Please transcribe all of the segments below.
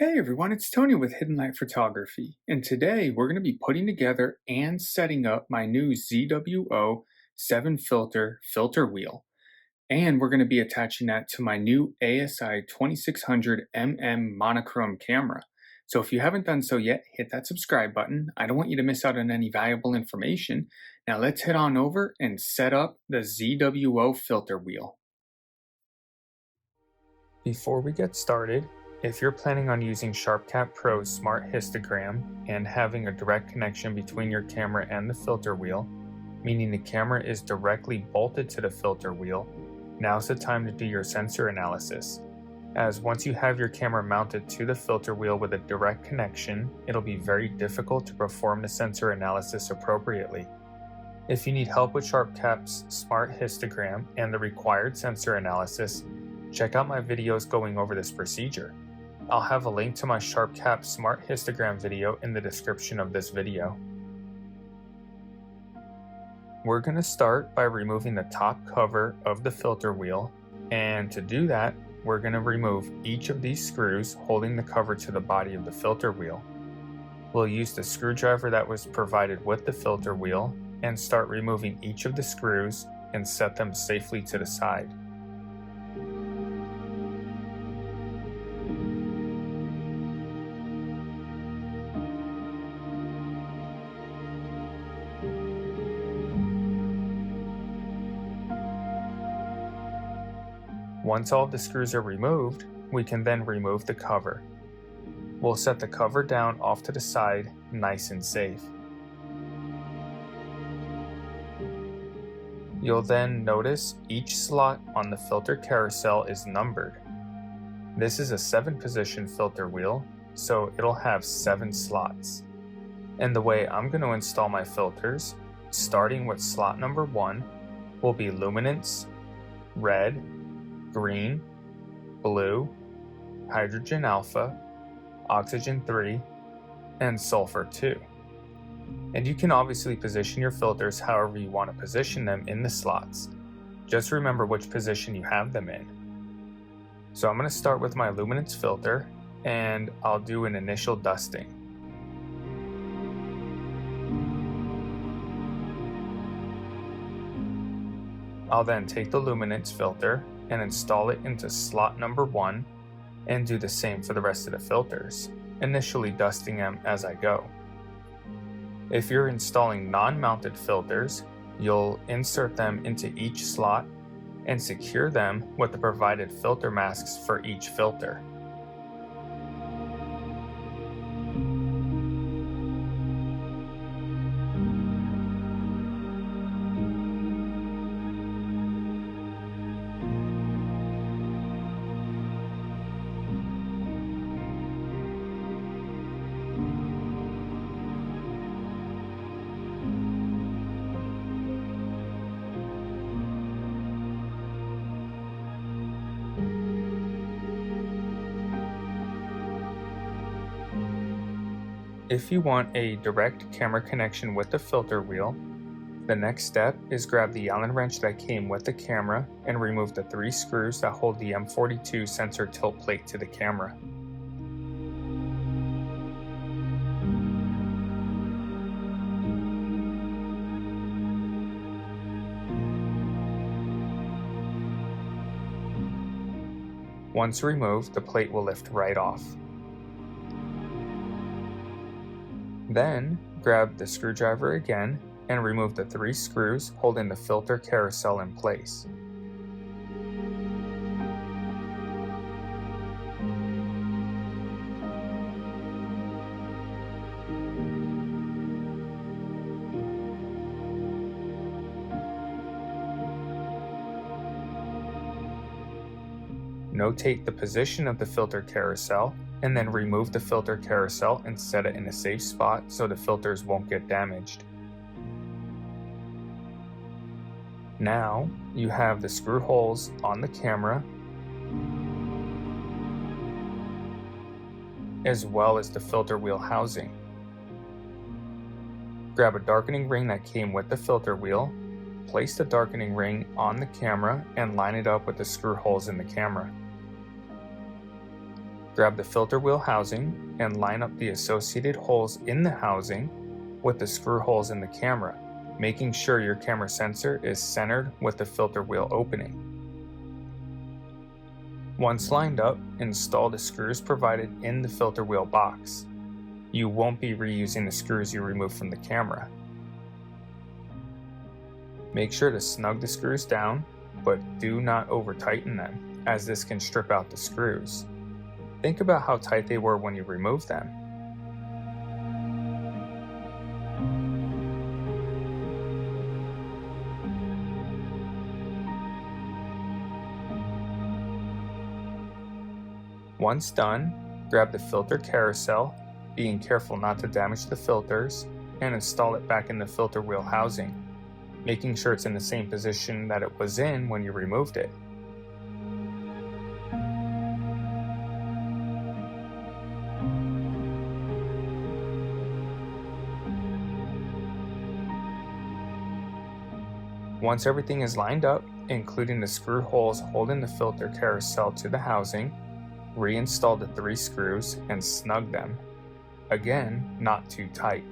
Hey everyone, it's Tony with Hidden Light Photography, and today we're going to be putting together and setting up my new ZWO 7 filter wheel. And we're going to be attaching that to my new ASI 2600 monochrome camera. So if you haven't done so yet, hit that subscribe button. I don't want you to miss out on any valuable information. Now let's head on over and set up the ZWO filter wheel. Before we get started, if you're planning on using SharpCap Pro's Smart Histogram and having a direct connection between your camera and the filter wheel, meaning the camera is directly bolted to the filter wheel, now's the time to do your sensor analysis. As once you have your camera mounted to the filter wheel with a direct connection, it'll be very difficult to perform the sensor analysis appropriately. If you need help with SharpCap's Smart Histogram and the required sensor analysis, check out my videos going over this procedure. I'll have a link to my SharpCap Smart Histogram video in the description of this video. We're going to start by removing the top cover of the filter wheel, and to do that, we're going to remove each of these screws holding the cover to the body of the filter wheel. We'll use the screwdriver that was provided with the filter wheel and start removing each of the screws and set them safely to the side. Once all of the screws are removed, we can then remove the cover. We'll set the cover down off to the side, nice and safe. You'll then notice each slot on the filter carousel is numbered. This is a 7-position filter wheel, so it'll have 7 slots. And the way I'm going to install my filters, starting with slot number 1, will be luminance, red, green, blue, hydrogen alpha, oxygen 3, and sulfur 2. And you can obviously position your filters however you want to position them in the slots. Just remember which position you have them in. So I'm going to start with my luminance filter, and I'll do an initial dusting. I'll then take the luminance filter and install it into slot number 1 and do the same for the rest of the filters, initially dusting them as I go. If you're installing non-mounted filters, you'll insert them into each slot and secure them with the provided filter masks for each filter. If you want a direct camera connection with the filter wheel, the next step is grab the Allen wrench that came with the camera and remove the 3 screws that hold the M42 sensor tilt plate to the camera. Once removed, the plate will lift right off. Then, grab the screwdriver again and remove the 3 screws holding the filter carousel in place. Notate the position of the filter carousel, and then remove the filter carousel and set it in a safe spot so the filters won't get damaged. Now, you have the screw holes on the camera, as well as the filter wheel housing. Grab a darkening ring that came with the filter wheel, place the darkening ring on the camera, and line it up with the screw holes in the camera. Grab the filter wheel housing and line up the associated holes in the housing with the screw holes in the camera, making sure your camera sensor is centered with the filter wheel opening. Once lined up, install the screws provided in the filter wheel box. You won't be reusing the screws you removed from the camera. Make sure to snug the screws down, but do not over tighten them, as this can strip out the screws. Think about how tight they were when you removed them. Once done, grab the filter carousel, being careful not to damage the filters, and install it back in the filter wheel housing, making sure it's in the same position that it was in when you removed it. Once everything is lined up, including the screw holes holding the filter carousel to the housing, reinstall the 3 screws and snug them. Again, not too tight.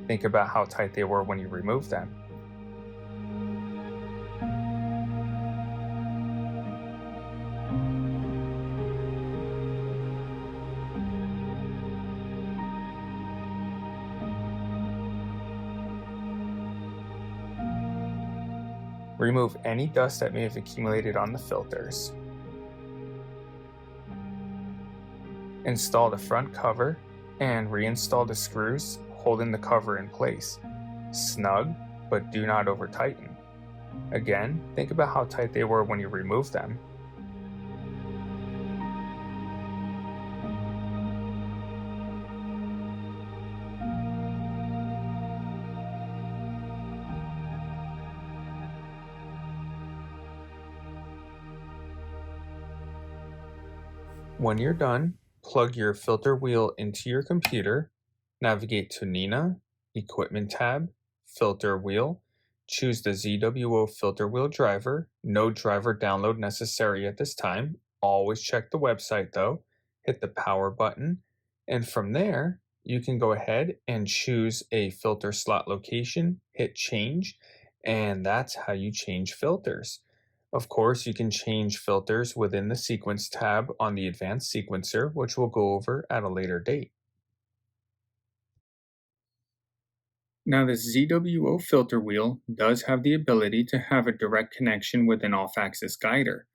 Think about how tight they were when you removed them. Remove any dust that may have accumulated on the filters. Install the front cover and reinstall the screws holding the cover in place. Snug, but do not over tighten. Again, think about how tight they were when you removed them. When you're done, plug your filter wheel into your computer, navigate to Nina, Equipment tab, Filter Wheel, choose the ZWO filter wheel driver, no driver download necessary at this time, always check the website though, hit the power button, and from there, you can go ahead and choose a filter slot location, hit change, and that's how you change filters. Of course, you can change filters within the Sequence tab on the Advanced Sequencer, which we'll go over at a later date. Now, this ZWO filter wheel does have the ability to have a direct connection with an off-axis guider.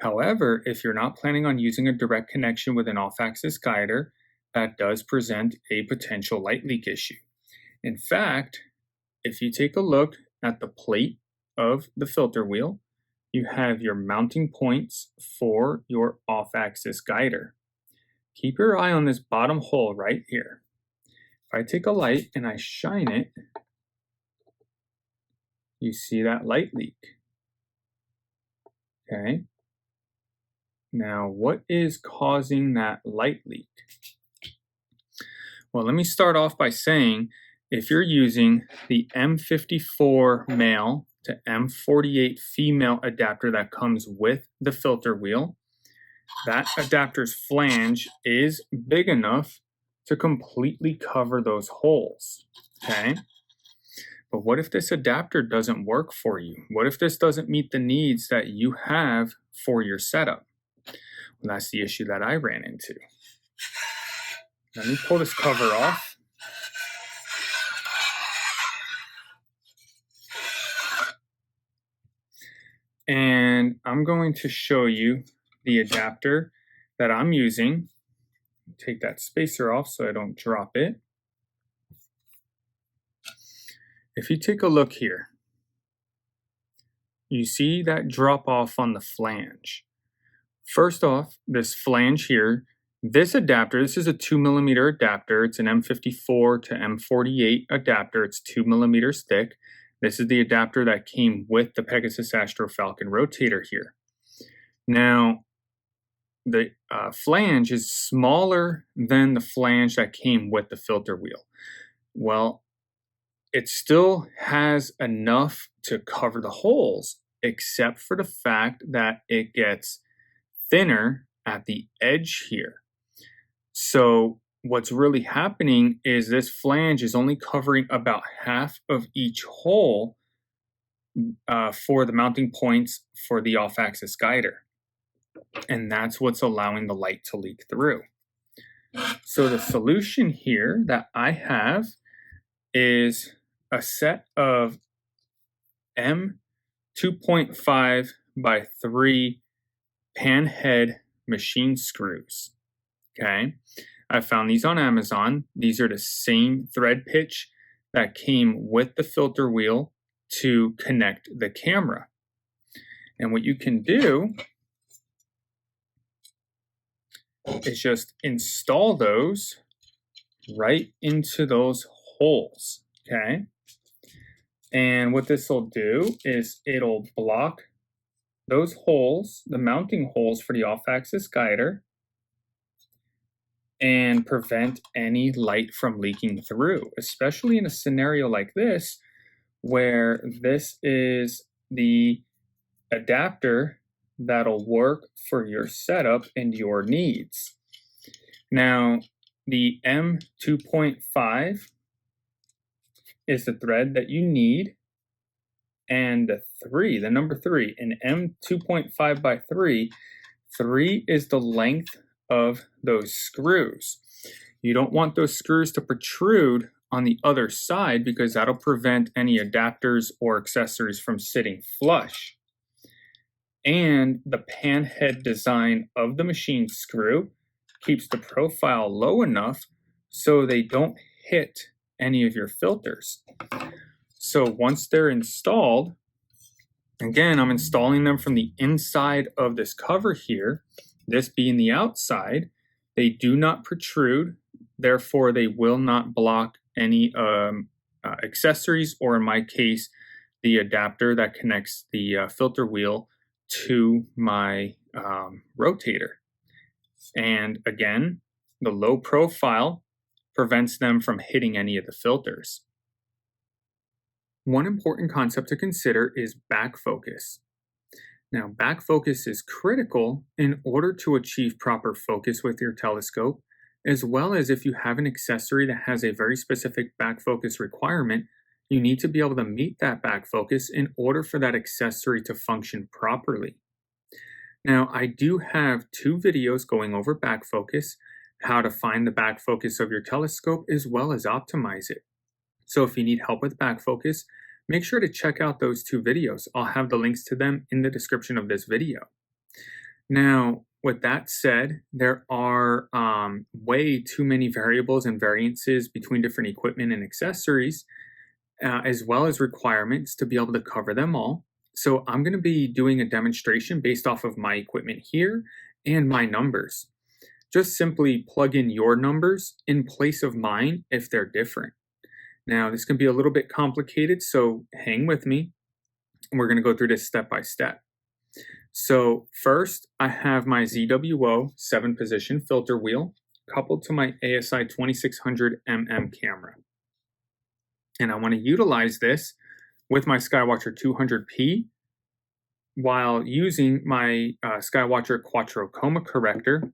However, if you're not planning on using a direct connection with an off-axis guider, that does present a potential light leak issue. In fact, if you take a look at the plate of the filter wheel, you have your mounting points for your off-axis guider. Keep your eye on this bottom hole right here. If I take a light and I shine it, you see that light leak. Okay. Now, what is causing that light leak? Well, let me start off by saying, if you're using the M54 male to M48 female adapter that comes with the filter wheel, that adapter's flange is big enough to completely cover those holes, okay? But what if this adapter doesn't work for you? What if this doesn't meet the needs that you have for your setup? Well, that's the issue that I ran into. Let me pull this cover off. And I'm going to show you the adapter that I'm using. Take that spacer off so I don't drop it. If you take a look here, you see that drop off on the flange. First off, this flange here, this adapter, this is a 2mm adapter. It's an M54 to M48 adapter. It's 2mm thick. This is the adapter that came with the Pegasus Astro Falcon rotator here. Now, the flange is smaller than the flange that came with the filter wheel. Well, it still has enough to cover the holes, except for the fact that it gets thinner at the edge here. So what's really happening is this flange is only covering about half of each hole for the mounting points for the off-axis guider. And that's what's allowing the light to leak through. So the solution here that I have is a set of M 2.5 by 3 pan head machine screws. Okay, I found these on Amazon. These are the same thread pitch that came with the filter wheel to connect the camera. And what you can do is just install those right into those holes, okay? And what this will do is it'll block those holes, the mounting holes for the off-axis guider, and prevent any light from leaking through, especially in a scenario like this, where this is the adapter that'll work for your setup and your needs. Now, the M 2.5 is the thread that you need, and the number 3, an M 2.5 by 3 is the length of those screws. You don't want those screws to protrude on the other side because that'll prevent any adapters or accessories from sitting flush. And the pan head design of the machine screw keeps the profile low enough so they don't hit any of your filters. So once they're installed, again, I'm installing them from the inside of this cover here, this being the outside. They do not protrude, therefore they will not block any accessories, or in my case, the adapter that connects the filter wheel to my rotator. And again, the low profile prevents them from hitting any of the filters. One important concept to consider is back focus. Now, back focus is critical in order to achieve proper focus with your telescope, as well as if you have an accessory that has a very specific back focus requirement, you need to be able to meet that back focus in order for that accessory to function properly. Now, I do have 2 videos going over back focus, how to find the back focus of your telescope, as well as optimize it. So if you need help with back focus, make sure to check out those 2 videos. I'll have the links to them in the description of this video. Now, with that said, there are way too many variables and variances between different equipment and accessories, as well as requirements to be able to cover them all. So I'm going to be doing a demonstration based off of my equipment here and my numbers. Just simply plug in your numbers in place of mine if they're different. Now, this can be a little bit complicated, so hang with me. We're going to go through this step by step. So first, I have my ZWO 7-position filter wheel coupled to my ASI 2600mm camera. And I want to utilize this with my Skywatcher 200p while using my Skywatcher Quattro Coma corrector,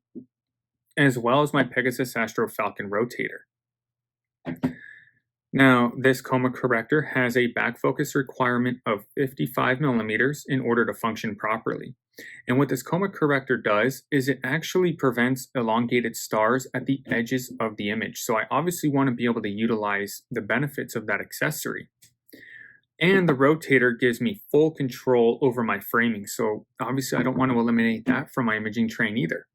as well as my Pegasus Astro Falcon rotator. Now, this coma corrector has a back focus requirement of 55 millimeters in order to function properly. And what this coma corrector does is it actually prevents elongated stars at the edges of the image. So I obviously want to be able to utilize the benefits of that accessory. And the rotator gives me full control over my framing. So obviously I don't want to eliminate that from my imaging train either.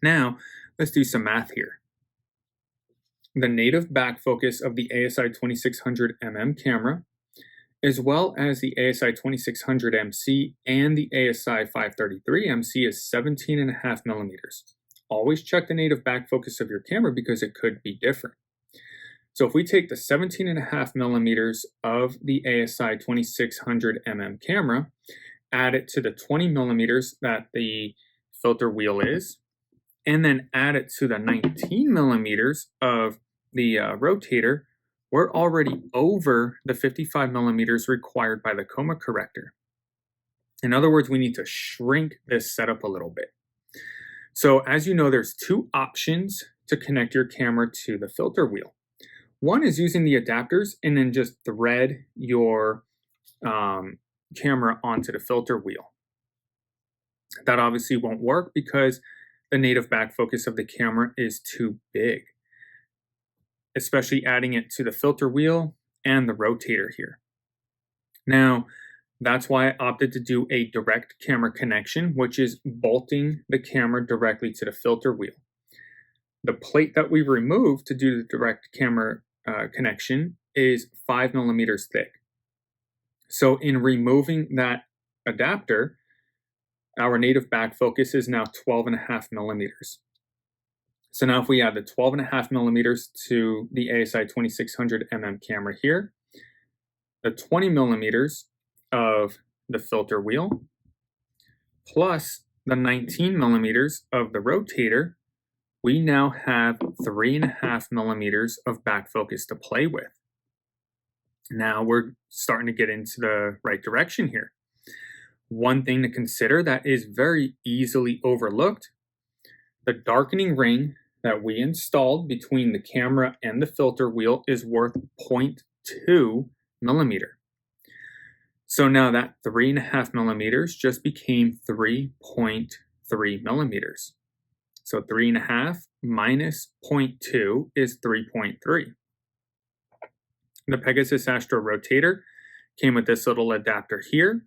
Now, let's do some math here. The native back focus of the ASI 2600mm camera, as well as the ASI 2600MC and the ASI 533MC, is 17.5 millimeters. Always check the native back focus of your camera because it could be different. So if we take the 17.5 millimeters of the ASI 2600mm camera, add it to the 20 millimeters that the filter wheel is, and then add it to the 19 millimeters of the rotator, we're already over the 55 millimeters required by the coma corrector. In other words, we need to shrink this setup a little bit. So as you know, there's two options to connect your camera to the filter wheel. One is using the adapters and then just thread your camera onto the filter wheel. That obviously won't work because the native back focus of the camera is too big, especially adding it to the filter wheel and the rotator here. Now, that's why I opted to do a direct camera connection, which is bolting the camera directly to the filter wheel. The plate that we removed to do the direct camera connection is 5 millimeters thick. So in removing that adapter, our native back focus is now 12.5 millimeters. So now if we add the 12.5 millimeters to the ASI 2600 mm camera here, the 20 millimeters of the filter wheel, plus the 19 millimeters of the rotator, we now have 3.5 millimeters of back focus to play with. Now we're starting to get into the right direction here. One thing to consider that is very easily overlooked, the darkening ring that we installed between the camera and the filter wheel is worth 0.2 millimeter. So now that 3.5 millimeters just became 3.3 millimeters. So 3.5 minus 0.2 is 3.3. The Pegasus Astro Rotator came with this little adapter here.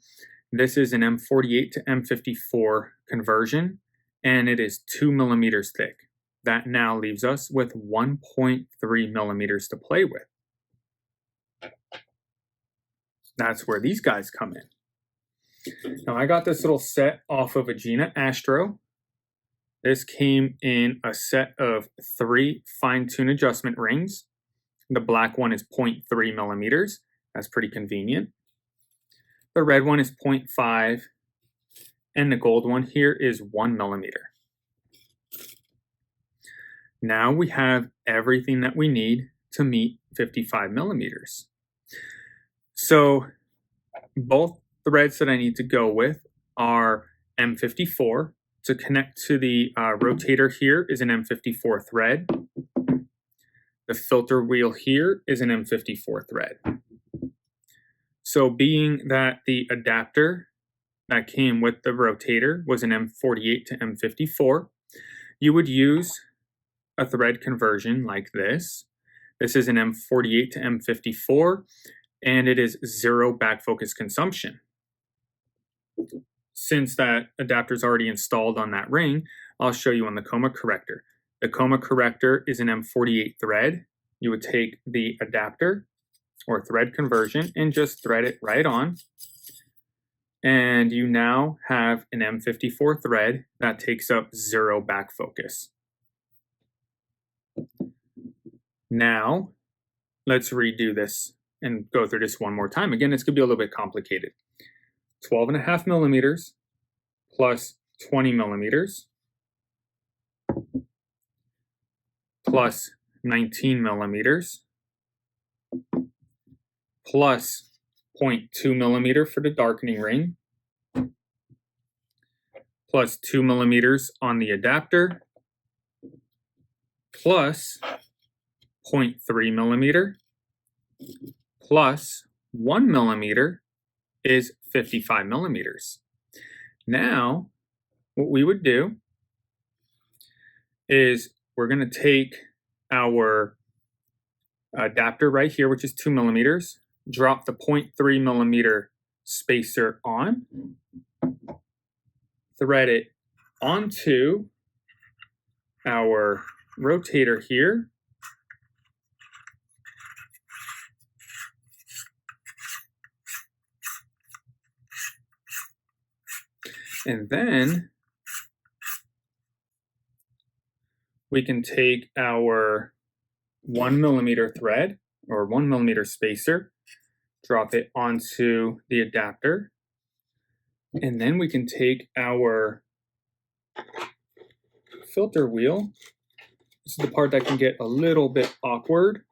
This is an M48 to M54 conversion, and it is 2 millimeters thick. That now leaves us with 1.3 millimeters to play with. That's where these guys come in. Now I got this little set off of Agena Astro. This came in a set of 3 fine-tune adjustment rings. The black one is 0.3 millimeters. That's pretty convenient. The red one is 0.5, and the gold one here is 1 millimeter. Now we have everything that we need to meet 55 millimeters. So both threads that I need to go with are M54. To connect to the rotator here is an M54 thread. The filter wheel here is an M54 thread. So being that the adapter that came with the rotator was an M48 to M54, you would use a thread conversion like this. This is an M48 to M54, and it is 0 back focus consumption. Since that adapter is already installed on that ring, I'll show you on the coma corrector. The coma corrector is an M48 thread. You would take the adapter or thread conversion and just thread it right on. And you now have an M54 thread that takes up 0 back focus. Now, let's redo this and go through this one more time. Again, it's going to be a little bit complicated. 12.5 millimeters plus 20 millimeters plus 19 millimeters plus 0.2 millimeter for the darkening ring plus 2 millimeters on the adapter plus 0.3 millimeter plus 1 millimeter is 55 millimeters. Now, what we would do is we're going to take our adapter right here, which is 2 millimeters, drop the 0.3 millimeter spacer on, thread it onto our rotator here, and then we can take our 1 millimeter thread or 1 millimeter spacer, drop it onto the adapter, and then we can take our filter wheel. This is the part that can get a little bit awkward.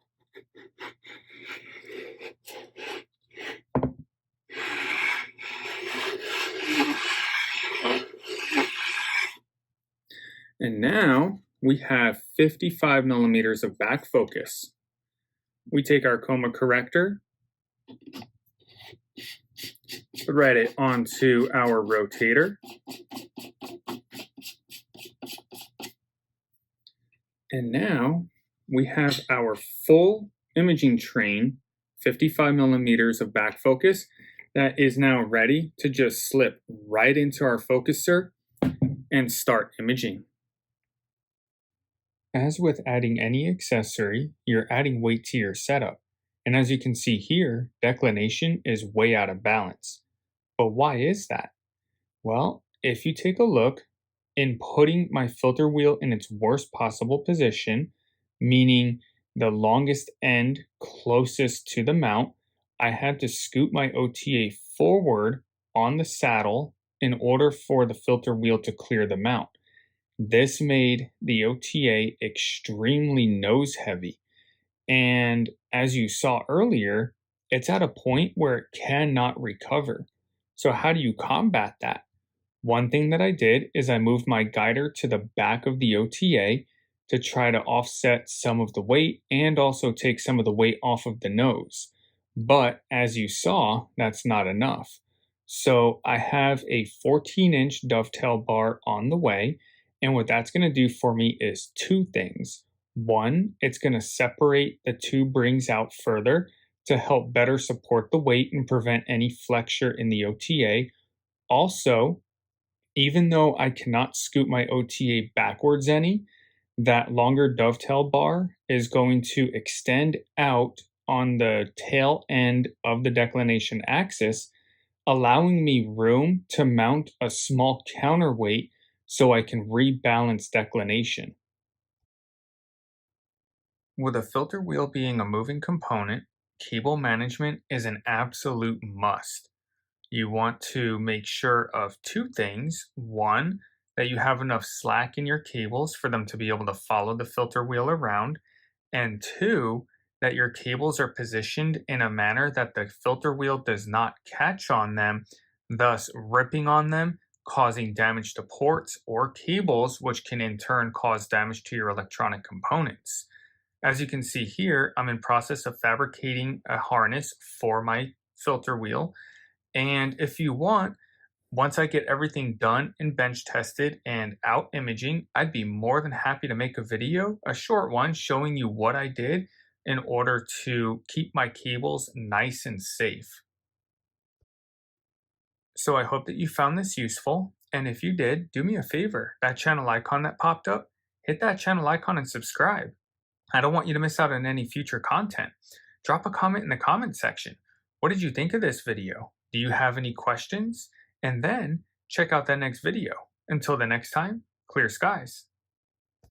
And now we have 55 millimeters of back focus. We take our coma corrector, thread it onto our rotator, and now we have our full imaging train, 55 millimeters of back focus, that is now ready to just slip right into our focuser and start imaging. As with adding any accessory, you're adding weight to your setup. And as you can see here, declination is way out of balance. But why is that? Well, if you take a look, in putting my filter wheel in its worst possible position, meaning the longest end closest to the mount, I had to scoot my OTA forward on the saddle in order for the filter wheel to clear the mount. This made the OTA extremely nose heavy. And as you saw earlier, it's at a point where it cannot recover. So how do you combat that? One thing that I did is I moved my guider to the back of the OTA to try to offset some of the weight and also take some of the weight off of the nose. But as you saw, that's not enough. So I have a 14-inch dovetail bar on the way, and what that's going to do for me is two things. One, it's going to separate the two brings out further to help better support the weight and prevent any flexure in the OTA. Also, even though I cannot scoot my OTA backwards any, that longer dovetail bar is going to extend out on the tail end of the declination axis, allowing me room to mount a small counterweight so I can rebalance declination. With a filter wheel being a moving component, cable management is an absolute must. You want to make sure of two things. One, that you have enough slack in your cables for them to be able to follow the filter wheel around. And two, that your cables are positioned in a manner that the filter wheel does not catch on them, thus ripping on them, causing damage to ports or cables, which can in turn cause damage to your electronic components. As you can see here, I'm in process of fabricating a harness for my filter wheel. And if you want, once I get everything done and bench tested and out imaging, I'd be more than happy to make a video, a short one, showing you what I did in order to keep my cables nice and safe. So I hope that you found this useful. And if you did, do me a favor, that channel icon that popped up, hit that channel icon and subscribe. I don't want you to miss out on any future content. Drop a comment in the comment section. What did you think of this video? Do you have any questions? And then check out that next video. Until the next time, clear skies.